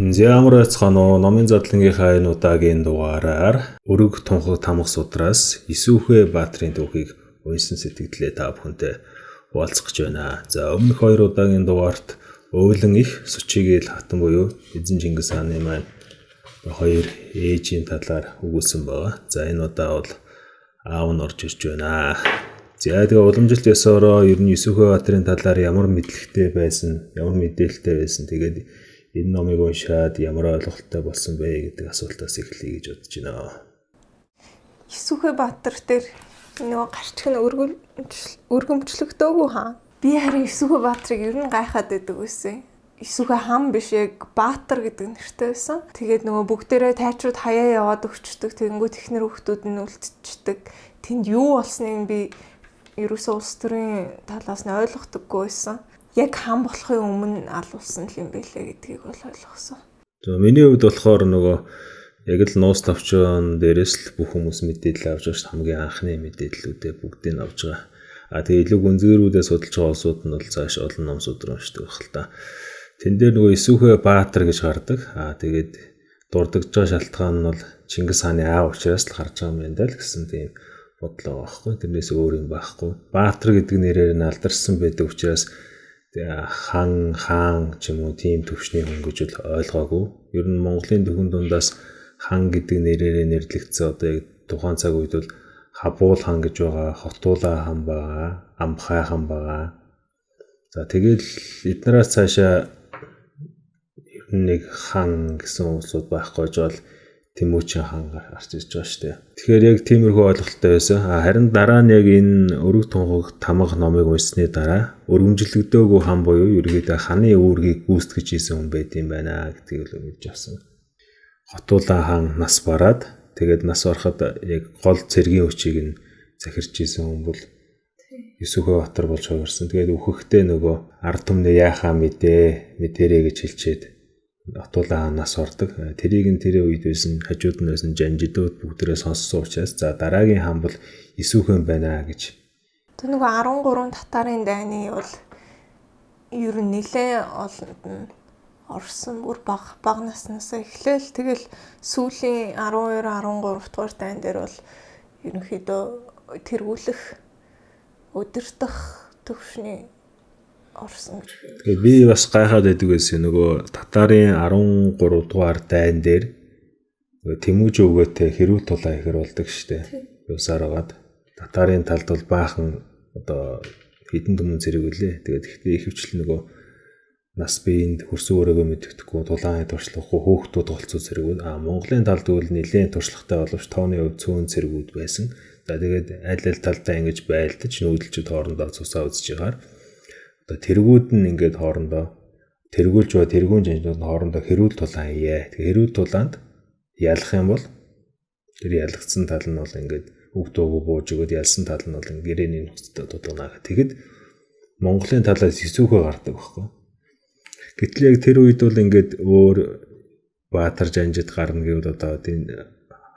Ямар цаано номын задлангийнхаа энэ удаагийн дугаараар өрөг тунхаг тамга судраас Исүүхэ Баатрын түүхийг уншсан сэтгэлдээ та бүхэнтэй хуваалцах гэж байна. За өмнөх 2 удаагийн дугаарт Өөлөн их Сүчигээл хатан буюу Эзэн Чингис хааны маань 2 ээжийн талаар өгүүлсэн байгаа. За энэ удаа бол аав нь орж ирж байна. За тэгээ уламжилт ёсороо ер нь Исүүхэ Баатрын талаар ямар мэдлэгтэй байсан, ямар мэдээлэлтэй байсан. Тэгээд энэ номыг уншаад ямар ойлголттой болсон бэ гэдэг асуултаас эхлэе гэж бодож байна. Исүүхэ Баатар дээр нөгөө гарчиг нь өргөмжлөгдөөгүй хаа. Би харин Исүүхэ Баатрыг ер нь гайхаад байдаг байсан. Исүүхэ хам биш яг Баатар гэдэг нэртэй байсан. Тэгээд нөгөө бүгдээрээ тайчрууд хаяа яваад өгчдөг. Тэгэнгүүт ихнэр хүүхдүүд нь үлдчихдэг. Тэнд юу болсныг би ерөөсөө улс төрийн талаас нь ойлгохдоггүй байсан. Яг хам болохын өмнө алуулсан юм байлээ гэдгийг бол ойлгосон. За миний хувьд болохоор нөгөө яг л нуус тавчаан дээрээс л бүх хүмүүс мэдээлэл авч байгаа хамгийн анхны мэдээллүүдээ бүгдийг авч байгаа. Тэгээ илүү гүнзгийрүүдээ судалж байгаа улсууд нь бол цааш олон номсууд руу уншдаг байх л та. Тэн дээр нөгөө Исүүхэ Баатар гэж гардаг. Тэгээд дурдж байгаа шалтгаан нь бол Чингис хааны аав учраас л гарч байгаа юм байна л гэсэн тийм бодлоо байхгүй. Тэрнээс өөр юм байхгүй. Баатар гэдэг нэрээр нь алдарсан байдаг учраас хаан ч юм уу тийм төвшний хүн гэж бол ойлгоогүй. Ер нь Монголын дөхөн дундаас хан гэдэг нэрээр нэрлэгдсэн одоо яг тухайн цаг үед бол Хабуул хаан гэж байгаа, Хотуула хаан байгаа, Амхай хаан байгаа. За тэгэл эднээс цаашаа ер нь нэг хаан гэсэн улсууд байхгүй ч бол Тэмүүчин хаан гарч ирж байгаа шүү дээ. Тэгэхээр яг тиймэрхүү ойлголттой байсан. Харин дараа нь яг энэ өрөг тунхаг тамга номыг уншсны дараа өргөмжлөгдөөгүй хан буюу ерөөдөө ханы үүргийг гүйцэтгэж ийсэн хүн байт юм байна гэдгийг л мэдж авсан. Хотуула хаан нас бараад тэгээд нас ороход яг гол цэргийн хүчийг нь захирч ийсэн хүн бол Исүүхэ Баатар болж хувирсан. Тэгээд үхэхдээ нөгөө ард түмнээ яахаа мэдэрээ гэж хэлчихэд Хотуула хаан нас ордог. Тэрийг нь тэр үед байсан хажууд нь байсан жанжидууд бүгдээрээ сонссон учраас за дараагийн хаан бол Исүүхэн байна гэж. Тэр нөгөө 13 татарын дайны бол ер нь нэлээд олонд нь орсон бүр баг наснаас эхлээл тэгэл сүүлийн 12 13 дугаар дайн дээр бол ерөнхийдөө тэргүүлэх өдөртөх төвшний орсон. Тэгээ би бас гайхаад байдаг байсан нөгөө татарын 13 дугаар дайн дээр Тэмүүж өвгөтэй хэрүүл тулаа ихэр болдог штэ. Юусаар агаад татарын талд бол баахан одоо хідэн түмэн зэрэг үлээ. Тэгээд ихтэй ихэвчлэн нөгөө нас биеинд хөрсөн өрөөгөө мэддэхгүй тулааны туршлагагүй хөөхтүүд голцоо зэрэгүүд Монголын талд үл нэлээд туршлагатай боловч тооны өв цөөн зэрэгүүд байсан. За тэгээд аль талдаа ингэж байлдаж нүүдэлчд хоорондоо цусаа үзэж ягаар одоо тэргүүд нь ингээд хоорондоо тэргүүлж ба тэргүүн жанжнууд нь хоорондоо хэрүүл тулаан ие. Тэгээд хэрүүл тулаанд ялах юм бол тэр ялгцсан тал нь бол ингээд үг дуугүй бууж өгöd ялсан тал нь бол гэрээний нөхцөлд дуудана. Тэгэд Монголын талаас Исүүхэ гардаг байхгүй. Гэтэл яг тэр үед бол ингээд өөр Баатар жанжид гарна гэвэл одоо тийм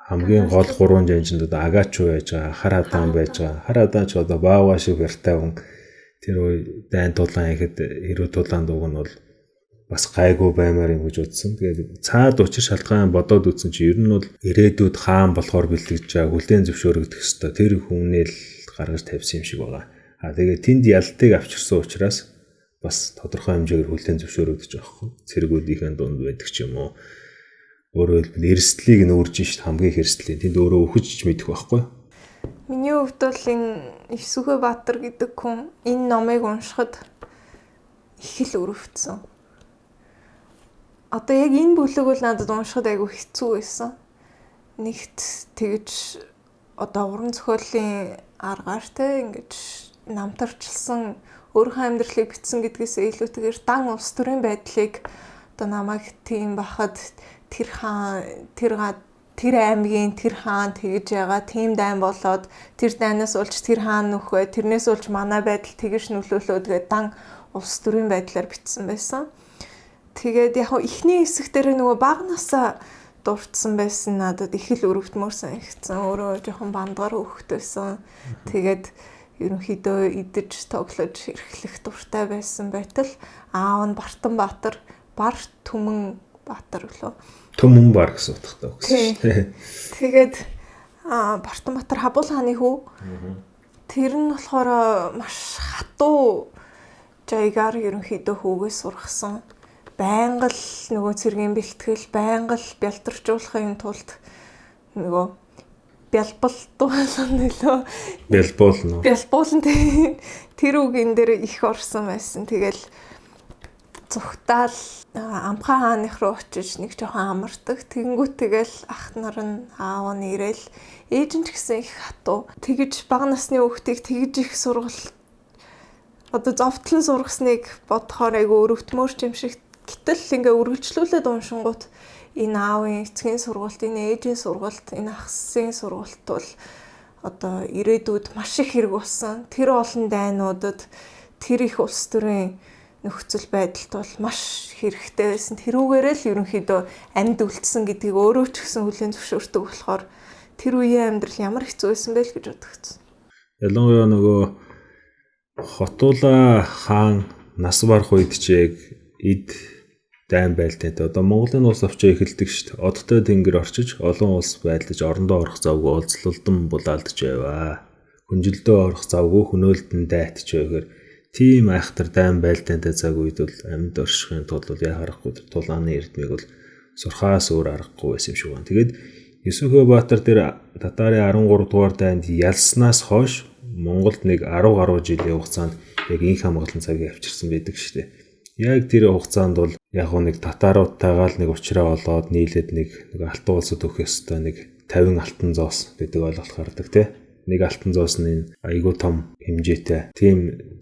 хамгийн гол 3 жанжинд одоо Агач байж байгаа, Хар Адаан байж байгаа. Хар Адаан ч одоо Баава шиг яртай хүн тэр үе дайн тулаан ихэд хэрүү тулаан дууг нь бол бас гайгүй баймаар юм гэж үзсэн. Тэгээд цаад учир шалтгаан бодоод үзсэн чи ер нь бол ирээдүйд хаан болохоор бэлтгэж байгаа хүлээн зөвшөөрөгдөх ёстой. Тэр хүнээ л гаргаж тавьсан юм шиг байгаа. Тэгээд тэнд ялтыг авчирсан учраас бас тодорхой хэмжээгээр хүлээн зөвшөөрөгдөж байгаа хгүй. Цэргүүдийн дунд байдаг ч юм уу. Өөрөөр хэлбэл эрсдлийг нь үржин шít хамгийн их эрсдлийн тэнд өөрөө өхөж мэдэх байхгүй. Миний хувьд бол энэ Исүүхэ Баатар гэдэг хүн энэ номыг уншихад их л өрөвдсөн. Одоо яг энэ бүлэг бол надад уншихад айгүй хэцүү байсан. Нэгт тэгж одоо уран зохиолын аргаар те ингэж намтарчилсан өөрийнхөө амьдралыг бичсэн гэдгээс илүүтэйгээр дан улс төрийн байдлыг одоо намайг тийм бахад тэр хаан тэр аймгийн тэр хаан тэгж яага тийм дайн болоод тэр дайнаас уулж тэр хаан нөхөө тэрнээс уулж манай байдал тэгж нөлөөлөө тэгээд дан улс төрийн байдлаар бичсэн байсан. Тэгээд яг ихний хэсэг дээр нөгөө багнасаа дурдсан байсан надад их л өрөвдмөр санагдсан. Өөрөө жоохон бандгар хөвгтөөсөн. Тэгээд ерөнхийдөө идэж тоглож эрхлэх дуртай байсан байтал аав нь Бартан Баатар бар түмэн Баатар өглөө. Төм хүн баг гэсэн утгатай өгсөн. Тэгээд Бартанбаатар Хабул хааны хүү. Тэр нь болохоор маш хатуу жайгаар ерөнхийдөө хүүгээс сургасан. Байнга л нөгөө цэргийн бэлтгэл, байнга л бялдарчуулахын тулд нөгөө бялбалтуулсан нөлөө. Бялбуулна тэр үгэн дээр их орсон байсан. Тэгэл зүгтаал Амхан хааных руу очиж нэг жоохон амардаг. Тэгэнгүүт тэгэл ах нар нь аав нь ирээл ээж нь ч гэсэн их хатуу. Тэгэж бага насны хүүхдийг тэгэж их сургал одоо зовтлон сургасныг бодохоор айгүй өрөвдмөр юм шиг. Гэтэл ингээ үргэлжлүүлээд уншингууд энэ аавын эцгийн сургалт, энэ ээжийн сургалт, энэ ахсын сургалт бол одоо ирээдүйд маш их хэрэг болсон. Тэр олон дайнуудад тэр их улс төрийн нөхцөл байдалд бол маш хэрэгтэй байсан. Тэрүүгээрээ л ерөнхийдөө амьд үлдсэн гэдгийг өөрөө ч гэсэн хүлээн зөвшөөрдөг болохоор тэр үеийн амьдрал ямар хэцүү байсан бэ л гэж бодогдсон. Ялангуяа нөгөө Хотуула хаан нас барах үед ч яг эд дайн байлтай. Одоо Монголын улс авчаа эхэлдэг шүү дээ. Одтой тэнгэр орчиж олон улс байлдаж орондоо орох завгүй уулзлалдан булаалдж байваа. Хүнжилдөө орох завгүй хөнөөлтөнд дайтж байгаар тийм айхтар дайн байлтайтай цаг үед бол амьд оршихын тулд яа харахгүй тулааны эрдмийг бол сурхаас өөр аргагүй байсан юм шиг байна. Тэгээд Есүхэ Баатар дээр татарын 13 дугаар дайнд ялснаас хойш Монголд нэг 10 гаруй жилийн хугацаанд яг инх хамгаалалтын цагийг авчирсан байдаг шүү дээ. Яг тэр хугацаанд бол яг нэг татаруудтайгаа л нэг уучраа болоод нийлээд нэг алтан улсад өгөх ёстой нэг 50 алтан зоос гэдэг ойлголт гардаг тий. Нэг алтан зоос нь айгүй том хэмжээтэй. Тийм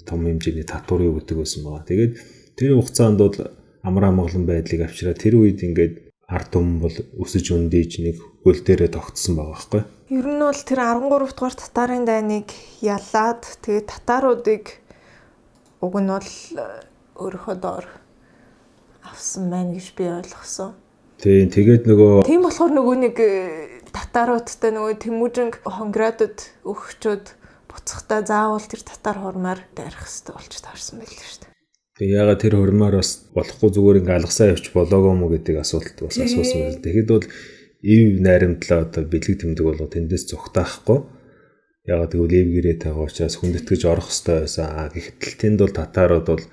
том хэмжээний татварыг өгдөг байсан байгаа. Тэгээд тэр хугацаанд бол амар амгалан байдлыг авчираа тэр үед ингээд ард түмэн бол өсөж өндөөж нэг хөл дээрээ тогтсон байгаа байхгүй. Ер нь бол тэр 13 дугаар татарын дайныг ялаад тэгээд татаруудыг уг нь бол өөрийнхөө доор авсан байна гэж би ойлгосон. Тэгээд нөгөө тийм болохоор нөгөө нэг татаруудтай нөгөө Тэмүүжинг Хонградад өгчөөд буцахтаа заавал тэр татар хурмаар дайрах хэрэгтэй болж таарсан байл л шүү дээ. Тэгээ ягаад тэр хурмаар бас болохгүй зүгээр ингээ алгасаа явж болоогүй мó гэдэг асуулт бас асуусан. Тэгэхэд бол ив найрамдлаа одоо бэлэг тэмдэг болго тэндээс зүгтаахгүй. Ягаад гэвэл ив гэрээ тагаа учраас хүндэтгэж орох хэрэгтэй байсан. Гэхдээ тэнд бол татарууд бол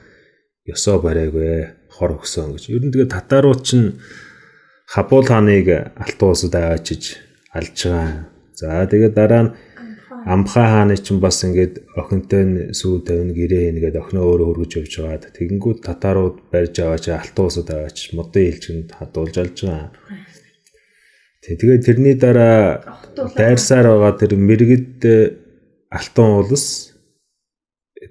ёсоо барайгүй хор өгсөн гэж. Ер нь тэгээ татарууд чинь Хабул хааныг алтан улсад аваачиж алж байгаа. За тэгээ дараа нь Амхан хааны чинь бас ингээд охинтой сүү тавина гэрээ нэгээд охиноо өөрөө хөргөж явж байгаад тэгэнгүүт татарууд барьж аваач алтан улсад аваач модын элчинд хадуулж алж байгаа. Тэгээд тэрний дараа дайрсаар байгаа тэр мэрэгд алтан улс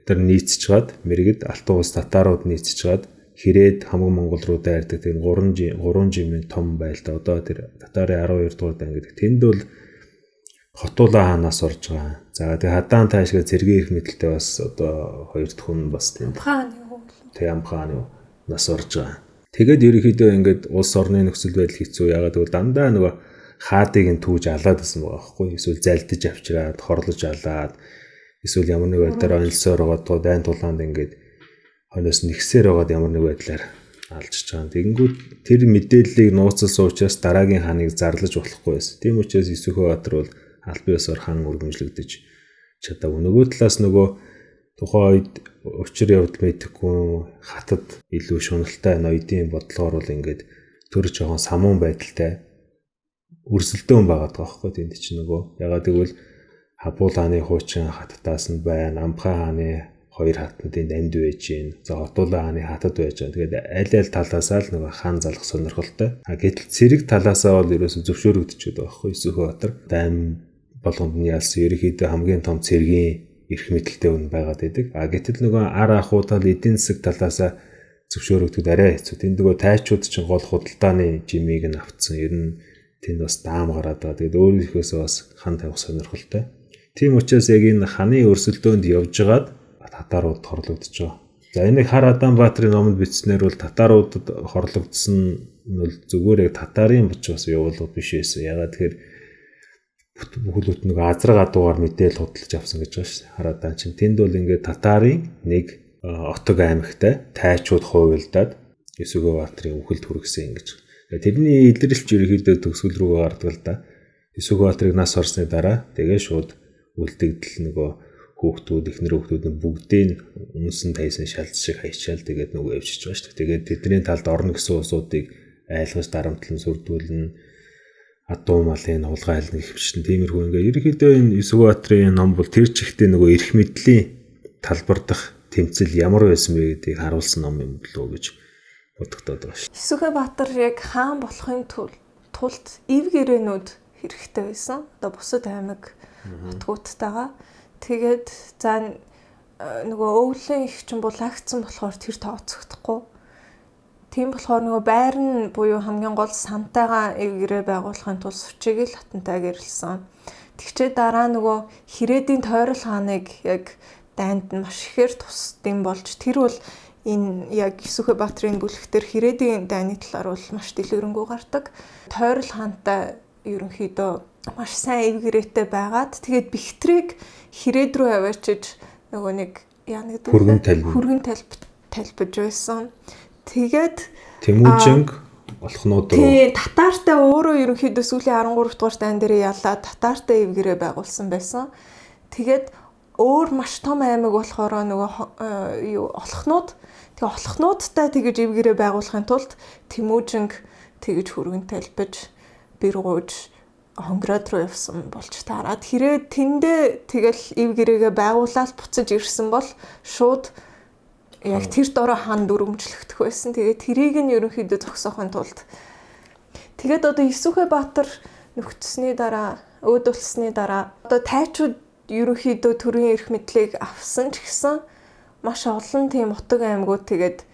тэр нийцэж чад мэрэгд алтан улс татарууд нийцэж чад хэрээд хамаг Монгол руу дайрдаг тэр 3 жимийн том байлаа. Одоо тэр татарын 12 дугаар дан гэдэг. Тэнд бол Хотуула хаанаас орж байгаа. За тэгээ хадаан таашгаа зэргийн их мэдлэлтэй бас одоо хоёр дахь хүн бас тэнд. Амхан нас орж байгаа. Тэгээд ерөнхийдөө ингээд улс орны нөхцөл байдал хэцүү. Ягаад гэвэл дандаа нөгөө хаадыг нь түүж алаад байсан байгаа байхгүй. Эсвэл залдиж авчираад, хорлож алаад, эсвэл ямар нэг байдлаар онцлсоор байгаа дайн тулаанд ингээд хойноос нэгсээр байгаад ямар нэг байдлаар алжиж байгаа. Тэгэнгүүт тэр мэдээллийг нууцлсан учраас дараагийн ханыг зарлаж болохгүй байсан. Тийм учраас Есүхэ Баатар бол албан ёсоор хан өргөмжлөгдөж чадаагүй. Нөгөө талаас нөгөө тухайн үед учир явдал мэдэхгүй хатад илүү шуналтай ноёдын бодлогоор бол ингээд төр жоохон самуун байдалтай өрсөлдөөн байгаад байгаа байхгүй тэнд чинь нөгөө ягаад гэвэл Хабул хааны хуучин хаттаас нь байна. Амхан хааны хоёр хатанд энд амьд байж гин. За Хотуула хааны хатад байж байгаа. Тэгээд аль талаасаа л нөгөө хаан залах сонирхолтой. Гэтэл цэрэг талаасаа бол ерөөсө зөвшөөрөгдөж байгаа байхгүй Есүхэ Баатар. Дайм болгонд нь ялсан ерөнхийдөө хамгийн том цэргийн эрх мэдэлтэй хүн байгаад байдаг. Гэтэл нөгөө ар ахуйтал эдийн засаг талаасаа зөвшөөрөгдөд арай хэцүү. Тэнд нөгөө тайчууд чинь гол худалдааны жимийг нь авцсан. Ер нь тэнд бас даам гараад байгаа. Тэгээд өөрийнхөөсөө бас хан тавих сонирхолтой. Тийм учраас яг энэ ханы өрсөлдөөнд явж байгаад татарууд хорлогдож байгаа. За энийг Хар Адаанбаатарын номонд бичснээр бол татаруудад хорлогдсон нь бол зүгээр яг татарын бичвас явуулга биш байсан. Ягаад тэгэхээр бүхэл бүтэн нэг азраг адуугаар мэдээлэл худалдаж авсан гэж байгаа шүү дээ. Хар Адаан чинь тэнд бол ингээд татарын нэг отог аймагтай тайчууд хувилдаад Есүхэ Баатарын үхэлд хүргэсэн ингэж. Тэрний илэрлэлч ерөнхийдөө төгсгөл рүү гардаг л да. Есүхбаатарыг нас орсны дараа тэгээ шууд үлдэгдэл нөгөө хүүхдүүд, эхнэр хүүхдүүд нь бүгдийг үнсэн тайсан шалц шиг хайчаал тэгээд нөгөө явчихж байгаа шүү дээ. Тэгээд тэдний талд орно гэсэн улсуудыг айлгаж дарамтлан сүрдүүлнэ. Адуу малын хулгай айлна гэвчтэн тиймэрхүү ингээ ерөнхийдөө энэ Есүхбаатарын ном бол тэр чигтээ нөгөө эрх мэдлийн талбар дах тэмцэл ямар байсан бэ гэдгийг харуулсан ном юм болов уу гэж бодогдоод байгаа шүү. Есүхбаатар яг хаан болохын тулд ив гэрээнүүд хэрэгтэй байсан. Одоо бусад аймаг хотгуудтайгаа тэгээд за нөгөө өвлийн их чинь бол агцсан болохоор тэр тооцогдохгүй. Тийм болохоор нөгөө байр нь буюу хамгийн гол сантайгаа эвгэрээ байгуулахын тулд Сүчийг л хатантай гэрэлсэн. Тэгчээ дараа нөгөө Хэрээдийн тойрол хааныг яг дайнд нь маш ихээр тусдсан болж тэр бол энэ яг Есүхбаатарын бүлэгтэр Хэрээдийн дайны талаар бол маш дэлгэрэнгүй гардаг. Тойрол хаантай ерөнхийдөө маш сайн эвгэрээтэй байгаад тэгээд бихтрийг Хэрээд рүү аваачиж нөгөө нэг яа нэг хүргэн талбиж байсан. Тэгээд Тэмүүжинг олхнууд руу татаартай өөрөө ерөнхийдөө сүүлийн 13 дугаар дайн дээр ялаад татаартай эвгэрээ байгуулсан байсан. Тэгээд өөр маш том аймаг болохоор нөгөө олхнууд тэгээ олхнуудтай тэгж эвгэрээ байгуулахын тулд Тэмүүжинг тэгж хүргэн талбиж бэр гууж хонгороод руу явсан болж таарад хэрэг тэндээ тэгэл эвгэрээгээ байгуулаад буцаж ирсэн бол шууд яг тэр дороо хаан дүрмжлэгдэх байсан. Тэгээд тэрийг нь ерөнхийдөө зогсоохын тулд тэгээд одоо Есүхбаатар нөхцсөний дараа өөдөлсөний дараа одоо тайчууд ерөнхийдөө төрийн эрх мэдлийг авсан ч гэсэн маш олон тийм утга аймагуд тэгээд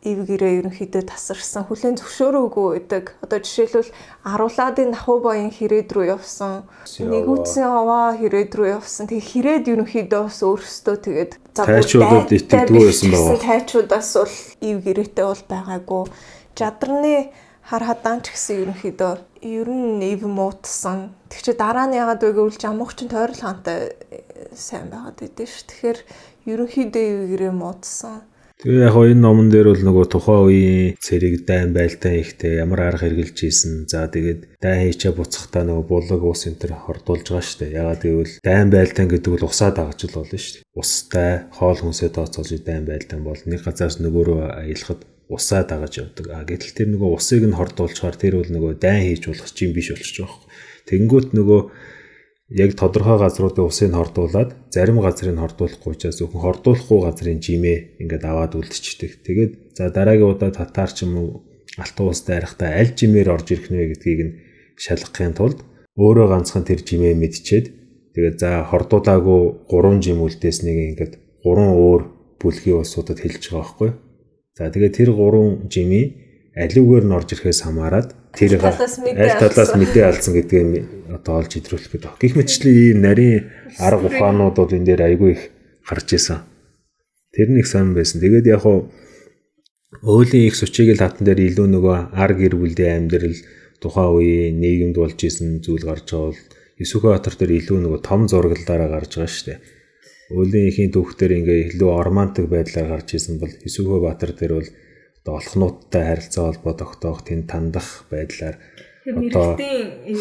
эвгэрээ ерөнхийдөө тасарсан хүлэн зөвшөөрөөгүй байдаг. Одоо жишээлбэл Аруулаадын Нахуу Баян Хэрээд рүү явсан, Нэгүцэн Овоо Хэрээд рүү явсан. Тэгээ Хэрээд ерөнхийдөө бас өөрсдөө тэгээд тайчуудад итгэдэггүй байсан байгаа. Тайчуудаас бол эвгэрээтэй бол байгаагүй. Жадарны хар хадаан ч гэсэн ерөнхийдөө ер нь эв муутсан. Тэг чи дараа нь яагаад вэ гэвэл Жамуучин тойрол хаантай сайн байгаад байдсан ш. Тэгэхээр ерөнхийдөө эвгэрээ муутсан. Тэгээ яг энэ номон дээр бол нөгөө тухайн үеийн цэрэг дайн байлдаан ихтэй ямар арга хэрэгжилж ийсэн. За тэгээд дайн хийчээ буцахтаа нөгөө булаг ус энэ төр хордуулж байгаа шүү дээ. Ягаад гэвэл дайн байлдаан гэдэг бол усаа дагаж л болно шүү дээ. Устай хоол хүнсээ тооцоолж дайн байлдаан бол нэг газраас нөгөөрөө аялахад усаа дагаж явдаг. Гэтэл тэр нөгөө усыг нь хордуулчаар тэр бол нөгөө дайн хийж болох юм биш болчих жоох. Тэнгүүт нөгөө яг тодорхой газруудын усыг хордуулад зарим газрыг хордуулахгүй учраас зөвхөн хордуулахгүй газрын жимээ ингээд аваад үлдчихдэг. Тэгээд за дараагийн удаа татар ч юм уу алтан ус дайрахтаа аль жимээр орж ирэх нэ гэдгийг нь шалгахын тулд өөрөө ганцхан тэр жимээ мэдчихэд тэгээд за хордуулаагүй 3 жим үлдээснийг ингээд 3 өөр бүлгийн улсуудад хэлж байгаа байхгүй. За тэгээд тэр 3 жимийн аливгээр нь орж ирэхээс хамаарат тэр аль талаас мэдээ алдсан гэдгийг одоо олж идрүүлэх гэдэг. Гэх мэтчлэн ийм нарийн арга ухаанууд бол энэ дээр айгүй их гарч исэн. Тэр нэг сайн байсан. Тэгээд яг хуу өөлийн их Сүчийг л хатан дээр илүү нөгөө ар гэр бүлийн амьдрал тухайн үеийн нийгэмд болж исэн зүйл гарч байгаа бол Есүхбаатар дээр илүү нөгөө том зураглалаараа гарч байгаа шүү дээ. Өөлийн ихийн түүхтэр ингээ илүү романтик байдлаар гарч исэн бол Есүхбаатар дээр бол одоо олхнуудтай харилцаа холбоо тогтоох тэнд тандах байдлаар одоо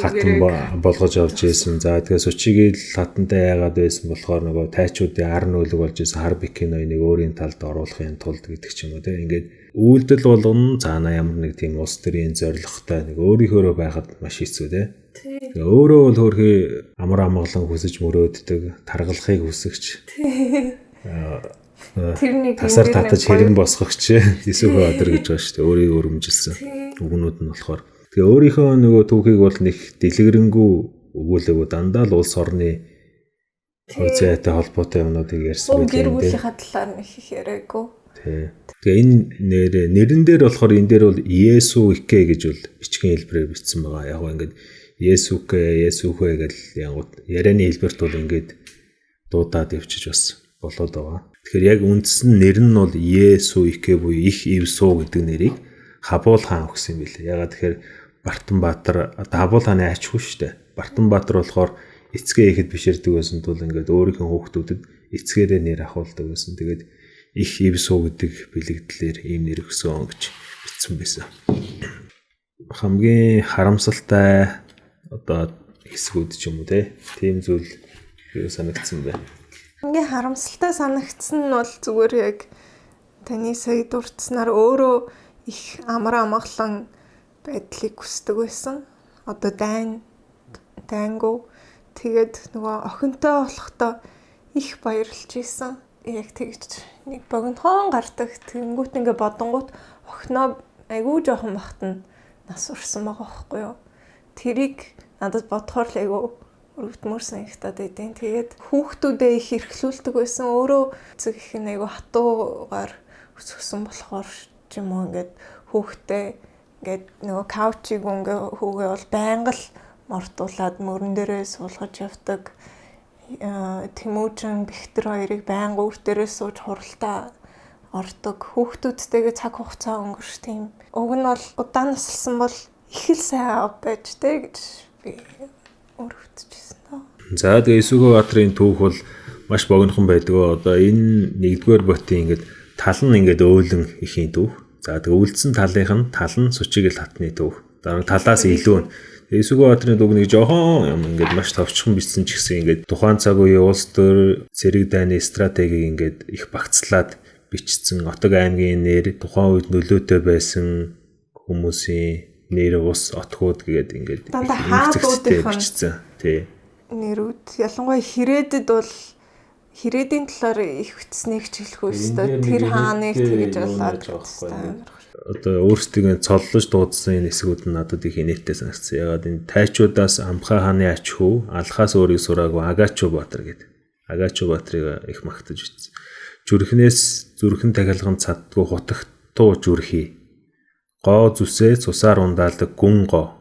хатан болгож явж ирсэн. За тэгээ Сүчийг л хатантай яагаад байсан болохоор нөгөө тайчуудын ар нөлөг болж ирсэн хар бикийн ноёныг өөрийн талд оруулахын тулд гэдэг ч юм уу тийм ингээд үйлдэл болгоно цаана ямар нэг тийм улс төрийн зорилготой нэг өөрийнхөө байхад маш хэцүү тийм. Тэгээ өөрөө бол хөрхий амар амгалан хүсэж мөрөөддөг таргалахыг хүсэгч. Тасар татаж хэрэн босгогч Есүхбаатар гэж байгаа шүү дээ. Өөрийг өрөмжилсэн үгнүүд нь болохоор. Тэгээ өөрийнхөө нөгөө түүхийг бол нэг дэлгэрэнгүй өгүүлээгүй дандаа л улс орны зүйтэй холбоотой юмнуудыг ярьсан байх юм дээ. Гэр бүлийн талаар нэг их яриаггүй. Тэгээ энэ нэрэн дээр болохоор энэ дээр бол Есүхэ гэж бол бичгийн хэлбэрээр бичсэн байгаа. Яг гоо ингээд Есүхэ гэж янгууд ярианы хэлбэрт бол ингээд дуудаад явчих бас болоод байгаа. Тэгэхээр яг үндсэн нэр нь бол Есүхэ буюу их Эвсүү гэдэг нэрийг Хабуул хаан өгсөн юм билээ. Ягаад тэгэхээр Бартанбаатар Хабуул хааны ач хүү шүү дээ. Бартанбаатар болохоор эцгээ ихэд биширдэг байсан тул ингээд өөрийнхөө хүүхдүүдэд эцгээрээ нэр ахуулдаг байсан. Тэгээд их Эвсүү гэдэг бэлэгдлэр ийм нэр өгсөн гэж бичсэн байсан. хамгийн харамсалтай одоо хэсгүүд ч юм уу тийм зүйл юу санагдсан бэ? Хамгийн харамсалтай санагдсан нь бол зүгээр яг таны сая дурдсанаар өөрөө их амар амгалан байдлыг хүсдэг байсан. Одоо дайнгуу тэгээд нөгөө охинтой болохдоо их баярлж исэн. Яг тэгж нэг богинохон гардаг тэнгүүт ингээ бодонгууд охиноо айгүй жоохон бахт нь нас урсан байгаа байхгүй юу. Тэрийг надад бодохоор л айгүй өрөвдмөр санагтаад байдیں۔ Тэгээд хүүхдүүдээ их эрхлүүлдэг байсан. Өөрөө эцэг их нь айгүй хатуугаар өсгсөн болохоор ч юм уу ингээд хүүхдээ ингээд нөгөө каучиг ингээ хүүгээ бол байнга л мортуулад мөрөн дээрээ суулгаж явдаг. Тэмүүжин Бэхтэр хоёрыг байнга өөр дээрээ сууж хуралдаа ордог. Хүүхдүүдтэйгээ цаг хугацаа өнгөрч тийм. Уг нь бол удаан насалсан бол их л сайн байж гэж би өрөвдөжсэн тоо. За тэгээ Есүгбаатарын түүх бол маш богинохон байдаг. Одоо энэ 1-р ботын ингээд тал нь ингээд өөлөн ихийн түүх. За тэгээ үлдсэн талынх нь тал нь Сүчигэл хатны түүх. Дараа талаас илүү нь Есүгбаатарын түүх нэг жоохон юм ингээд маш товчхон бичсэн ч гэсэн ингээд тухайн цаг үеийн улс төр цэрэг дайны стратегийг ингээд их багцлаад бичсэн. Отог аймгийн нэр, тухайн үед нөлөөтэй байсан хүмүүсийн нэр, ус, отгууд гэдэг ингээд хаадуудын тий. Нэрүүд ялангуяа Хэрээдэд бол Хэрээдийн талаар их бичснийг ч хэлэх үстэй. Тэр хааныг тэгж болоод байна. Одоо өөрсдөө цоллож дуудсан энэ хэсгүүд нь надад их инээдтэй санагдсан. Ягаад энэ тайчуудаас Амхай хааны ач хүү, алхаас өөрийг сураагүй Агачуу Баатар гэдэг. Агачуу Баатрыг их магтаж бичсэн. Зүрхнээс зүрхэн тахилган цаддгүй хутагтуу зүрхий. Гоо зүсээ цусаар ундаалдаг гүн гоо.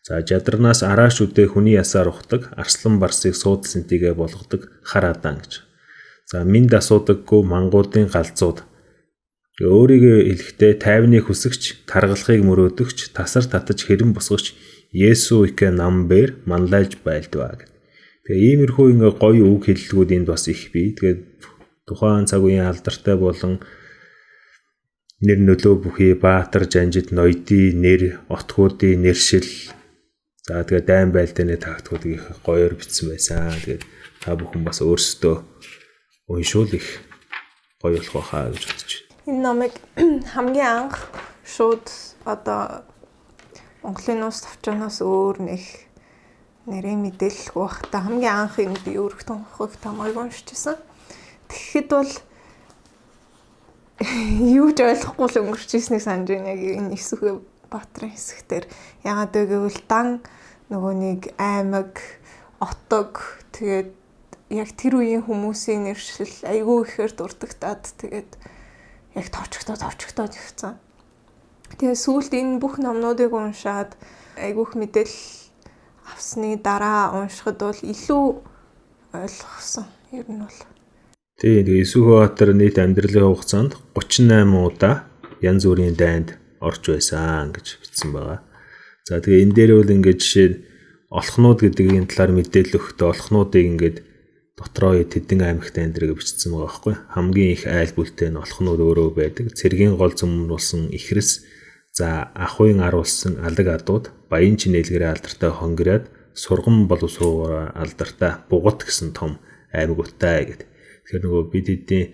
За жадарнаас арааш үдээ хүний ясаар ухдаг, арслан барсыг суудл сэнтигээ болгодог хар адаан гэж. За минд асуудаггүй мангуудын галзууд. Өөрийгөө хэлэхдээ тайвныг хүсэгч, таргалахыг мөрөөдөгч, тасар татаж хэрэн босгогч Есүс их намбэр манлайлж байлдваа гэх. Тэгээ иймэрхүү ингээ гоё үг хэллэгүүд энд бас их бий. Тэгээд тухайн цаг үеийн алдартай болон нэр нөлөө бүхий Баатар, Жанжид, Ноёдын нэр, отгуудын нэршил. За тэгээ дайн байлдааны тактикуудыг их гоёор бичсэн байсан. Тэгээд та бүхэн бас өөрсдөө уншуул их гоё болох байхаа гэж бодож байна. Энэ номыг хамгийн анх шууд одоо Монголын нууц товчоноос өөр нэг нэрийн мэдээлэлгүй байхдаа хамгийн анх юм би өөрөх томхог томыг уншижсэн. Тэгэхэд бол юу ч ойлгохгүй л өнгөрчихснийг санаж байна. Яг энэ Есүгбаатарын хэсэгтэр ягаад гэвэл дан нөгөө нэг аймаг, отог тэгээд яг тэр үеийн хүмүүсийн нэршил айгүй ихээр дурдагтаад тэгээд яг товчгдоод явцсан. Тэгээ сүүлд энэ бүх номнуудыг уншаад айгүйх мэдээлэл авсны дараа уншихад бол илүү ойлгосон. Ер нь бол. Тэгээ Есүгбаатар нийт амьдралын хугацаанд 38 удаа янз бүрийн дайнд орж байсан гэж бичсэн байгаа. За тэгээ энэ дээр бол ингээд жишээ олхнууд гэдгийн талаар мэдээлэл өгөхдөө олхнуудыг ингээд дотроо тэдэн аймагт амьдрыг бичсэн байгаа байхгүй. Хамгийн их айл бүлтэй нь олхнууд өөрөө байдаг. Цэргийн гол зөмнүүлсэн ихрэс, за ахуйн аруулсан алаг адууд, баян чинэлгэрээ алдартай хонгираад, сурган боловсруугаар алдартай бугат гэсэн том аймагуудтай гэдэг. Тэгэхээр нөгөө бид эдийн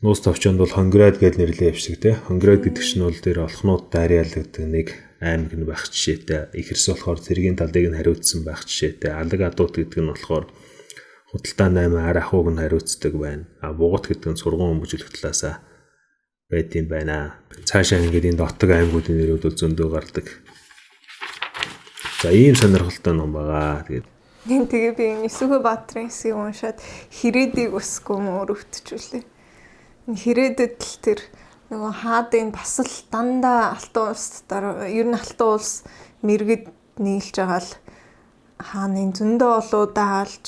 нууц товчонд бол хонгираад гэж нэрлээ явчихдаг те. Хонгираад гэдэг чинь бол дээр олхнууд дарьяалагддаг нэг аймаг нь байх жишээтэй. Ихэрс болохоор цэргийн талдыг нь хариуцсан байх жишээтэй. Алаг адууд гэдэг нь болохоор худалдаа 8 ар ахуйг нь хариуцдаг байна. Бугат гэдэг нь сургуун өмгөжлөх талаасаа байдсан байна. Цаашаа ингээд энэ дотог аймагуудын нэрүүд бол зөндөө гардаг. За ийм сонирхолтой ном байгаа. Тэгээ би Есүгбаатарын хэсгийг уншаад Хэрээдийг өсгөө өрөвтжүүлээ. Хэрээдэд л тэр нөгөө хаадын бас л дандаа алтан улс ер нь алтан улс мэрэгд нийлж байгаа л хааны зөндөө олоодаа алж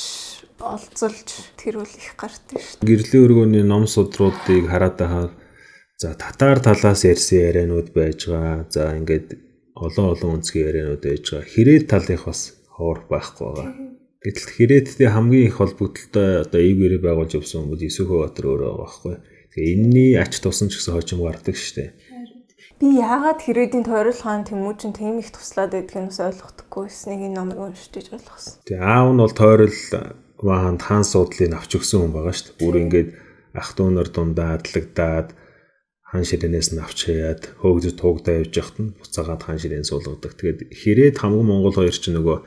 олзолж тэр үл их гардаг шүү дээ. Гэрлийн өргөний ном судруудыг хараад байгаа. За татар талаас ярьсан яриануд байж байгаа. За ингээд олон үнцгийн яриануд байж байгаа. Хэрээд талынх бас хоор байхгүй байгаа. Гэтэл Хэрээдтэй хамгийн их холбогдолтой одоо эв гэрээ байгуулж явсан хүмүүс Есүгбаатар өөрөө байгаа байхгүй. Тэгээ энэний ач тусан ч гэсэн хожим гардаг шүү дээ. Би яагаад Хэрээдийн тойрол хаан Тэмүүжин тийм их туслаад байдгийг нь ойлгохдоггүй байсныг энэ номыг уншиж ойлгосон. Тэгээ аав нь бол тойрол хаанд хаан суудлыг авч өгсөн хүн байгаа шүү дээ. Бүр ингээд ах дүүнэр дундаа адлагдаад хаан ширээнээс нь авч хаяад хөөгдөд тугдаа явж яхад нь буцаагаад хаан ширээн суулгадаг. Тэгээд Хэрээд хамган Монгол хоёр ч нөгөө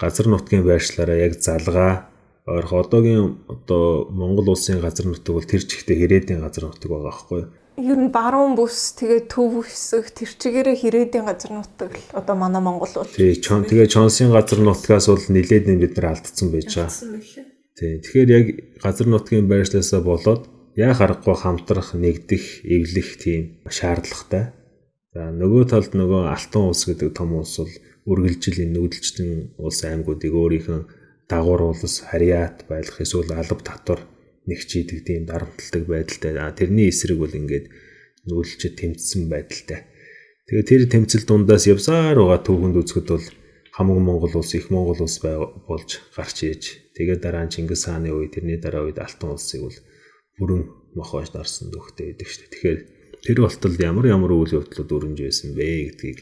газар нутгийн байршлаараа яг залгаа ойрхон одоогийн Монгол улсын газар нутаг бол тэр чигтээ Хэрээдийн газар нутаг байгаа байхгүй юу? Ер нь баруун бүс тэгээ төв хэсэг тэр чигээрээ Хэрээдийн газар нутаг л одоо манай Монгол бол. Тэгээ Чонсын газар нутгаас бол нилээд бид нар алдсан байж байгаа. Тэгэхээр яг газар нутгийн байршлаасаа болоод яа харахгүй хамтрах, нэгдэх, эвлэх тийм шаардлагатай. За нөгөө талд нөгөө Алтан улс гэдэг том улс бол үргэлжил энэ нүүдэлчдэн улс аймагуудыг өөрийнх нь дагуур улс, харьяат байлгах эсвэл алба татвар нэгчийдэг тийм дарамтлагдаг байдалтай. Тэрний эсрэг бол ингээд нүүлчид тэмцсэн байдалтай. Тэгээ тэр тэмцэл дундаас явсаар байгаа түүхэнд үзэхэд бол хамаг Монгол улс, их Монгол улс болж гарч ирж. Тэгээ дараа нь Чингис хааны үе, тэрний дараа үед Алтан улсыг бол бүрэн мохоож дарсан дөхтэй байдаг шүү дээ. Тэгэхээр тэр болтол ямар үйл явдлууд өрнж байсан бэ гэдгийг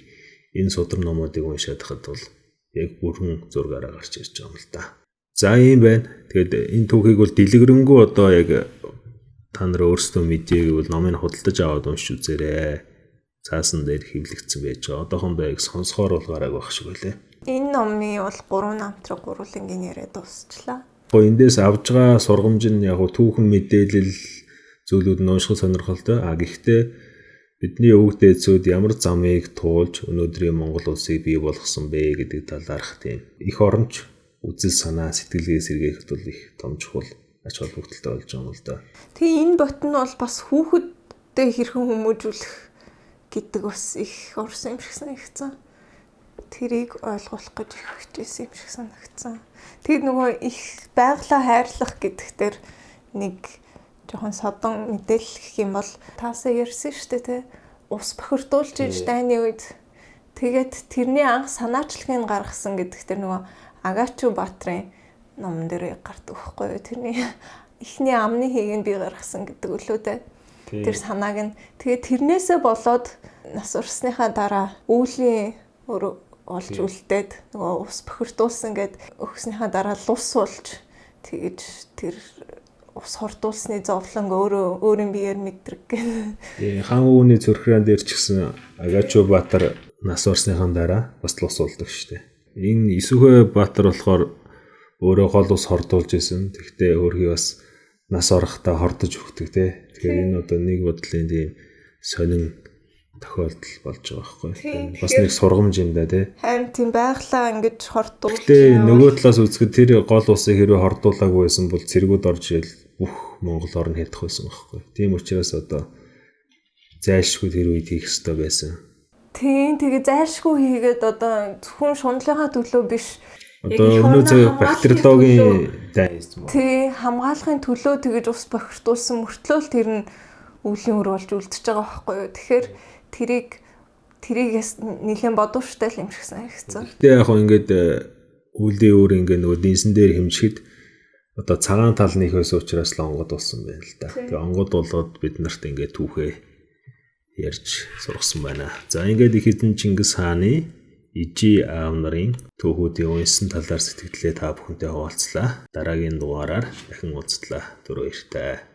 энэ судар номуудыг уншаад хахад бол яг бүрэн зургаараа гарч ирж байгаа юм л да. За ийм байна. Тэгээд энэ түүхийг бол дэлгэрэнгүй одоо яг та нар өөрсдөө мэдээгүй бол номыг худалдаж аваад уншиж үзээрэй. Цаасан дээр хэвлэгдсэн байж байгаа. Одоохондоо яг сонсохоор бол гарааг байх шиг байлаа. Энэ номын бол 3 намтраг гурвангийн яриад дуусчлаа. Эндээс авж байгаа сургамж нь яг түүхэн мэдээлэл зүйлүүд нь унших сонирхолтой. Гэхдээ бидний өвөг дээдсүүд ямар замыг туулж өнөөдрийн Монгол улсыг бий болгосон бэ гэдэг талаарх тийм их оромж үзэл санаа сэтгэлгээ сэргээхэд бол их том чухал ач холбогдолтой болж байгаа юм л да. Тэгээ энэ бот нь бол бас хүүхэдтэй хэрхэн хүмүүжүүлэх гэдэг бас их орсон юм шиг санагдсан. Тэрийг ойлгох гэж их хичээсэн юм шиг санагдсан. Тэгээд нөгөө их байгалаа хайрлах гэдэгтэр нэг жоохон содон мэдээлэл гэх юм бол таасаа ярьсан шүү дээ те. Ус бохирдуулж иж дайны үед тэгээд тэрний анх санаачлагыг гаргасан гэдэгтэр нөгөө Агачу Баатрын номон дээр гардаг байхгүй юу? Тэрний эхний амны хийг нь би гаргасан гэдэг үлээ дээ. Тэр санааг нь тэгээд тэрнээсээ болоод нас урсныхаа дараа өвлийн олж үлдээд нөгөө ус бохирдуулсан гэд өгснийхаа дараа лус болж тэгэж тэр ус хордуулсны зовлон өөрийн биеэр мэдрэг гэн. Хаан өвний цөрхран дээр ч гэсэн Агачу Баатар нас урсныхаа дараа бас лус болдог шүү дээ. Энэ Исүхэ Баатар болохоор өөрөө гол ус хордуулж исэн. Тэгтээ өөрхий бас нас орохтой хордож өгдөг те. Тэгэхээр энэ одоо нэг бодлын тийм сонин тохиолдол болж байгаа байхгүй. Бас нэг сургамж юм да те. Харин тийм байглаа ингэж хордуулж. Гэтэ нөгөө талаас үзэхэд тэр гол усыг хэрвээ хордуулаагүй байсан бол цэргүүд орж ирэл бүх Монгол орн хятах байсан байхгүй. Тийм учраас одоо зайлшгүй тэр үед хийх ёстой байсан. Тийм тэгээ зайлшгүй хийгээд одоо зөвхөн шунлынхаа төлөө биш. Одоо өнөө бактериологийн дайс юм уу? Тий, хамгаалахын төлөө тэгэж ус бохирдуулсан мөртлөө л тэр нь өвлийн өр болж үлдчихэж байгаа байхгүй юу. Тэгэхээр тэрийгээс нэлээд бодвоштой л юм шиг санагдсан. Гэтэ яг хөө ингээд өвлийн өр ингээд нөгөө динсэн дээр хэмжихэд одоо цагаан талныхээс учраас л онгод болсон байна л да. Тэгээ онгод болоод бид нарт ингээд түүхээ ярьж сургасан байна. За ингээд их эзэн Чингис хааны ижи аав нарын түүхүүдийн уншсан талаар сэтгэлдээ та бүхэнтэй хуваалцлаа. Дараагийн дугаараар дахин уулзлаа. Түр баяртай.